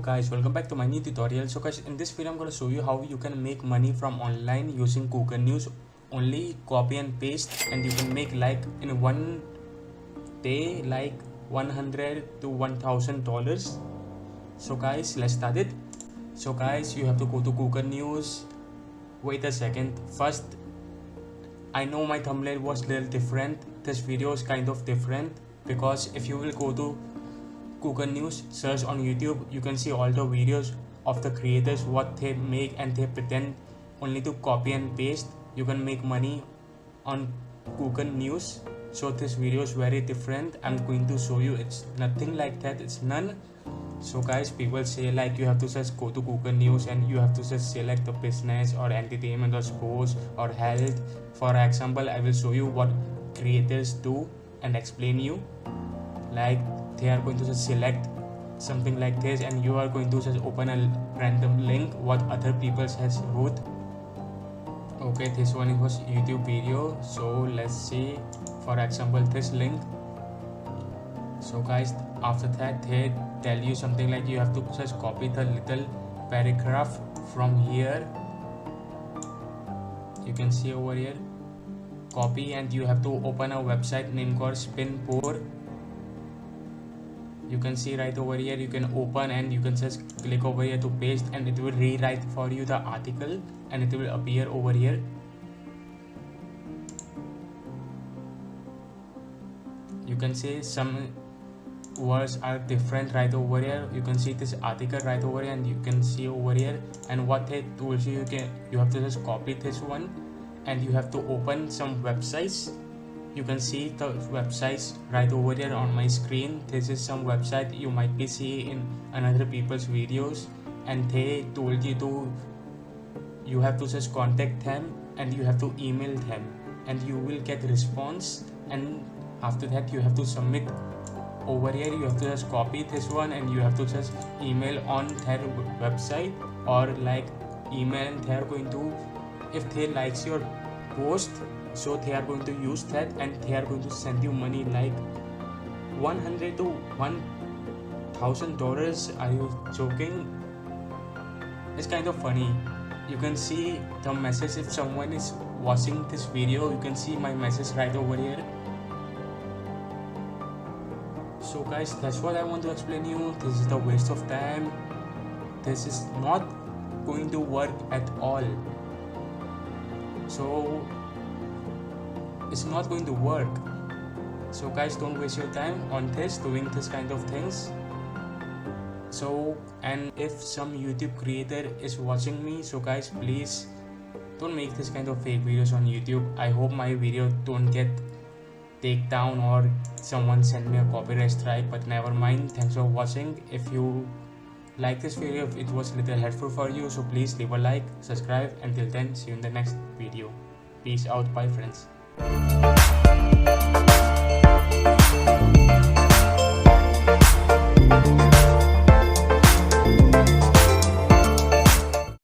guys, welcome back to my new tutorial. So guys, in this video I'm going to show you how you can make money from online using Google News. Only copy and paste, and you can make like in one day like $100 to $1,000. So guys, let's start it. So guys, you have to go to Google News. Wait a second. First, I know my thumbnail was little different. This video is kind of different because if you will go to Google News, search on YouTube, you can see all the videos of the creators, what they make, and they pretend only to copy and paste. You can make money on Google News. So this video is very different. I'm going to show you it's nothing like that. It's none. So guys, people say like you have to just go to Google News and you have to just select the business or entertainment or sports or health. For example, I will show you what creators do and explain you. Like they are going to just select something like this, and you are going to just open a random link what other people has wrote. Okay, this one was YouTube video. So let's see, for example, this link. So guys, after that they tell you something like you have to just copy the little paragraph from here. You can see over here, copy, and you have to open a website name called Spin4. You can see right over here, you can open and you can just click over here to paste, and it will rewrite for you the article and it will appear over here. You can see some words are different right over here. You can see this article right over here, and you can see over here, and what they told you, you have to just copy this one and you have to open some websites. You can see the websites right over here on my screen. This is some website you might be seeing in another people's videos, and they told you have to just contact them and you have to email them and you will get response, and after that you have to submit over here. You have to just copy this one and you have to just email on their website or like email, and they are going to, if they likes your post, so they are going to use that and they are going to send you money like $100 to $1,000. Are you joking? It's kind of funny. You can see the message. If someone is watching this video, you can see my message right over here. So guys, that's what I want to explain you. This is the waste of time. This is not going to work at all. So it's not going to work. So guys, don't waste your time on this, doing this kind of things. So, and if some YouTube creator is watching me, so guys, please don't make this kind of fake videos on YouTube. I hope my video don't get take down or someone send me a copyright strike, but never mind. Thanks for watching. If you like this video, if it was a little helpful for you, so please leave a like, subscribe. Until then, see you in the next video. Peace out, bye friends.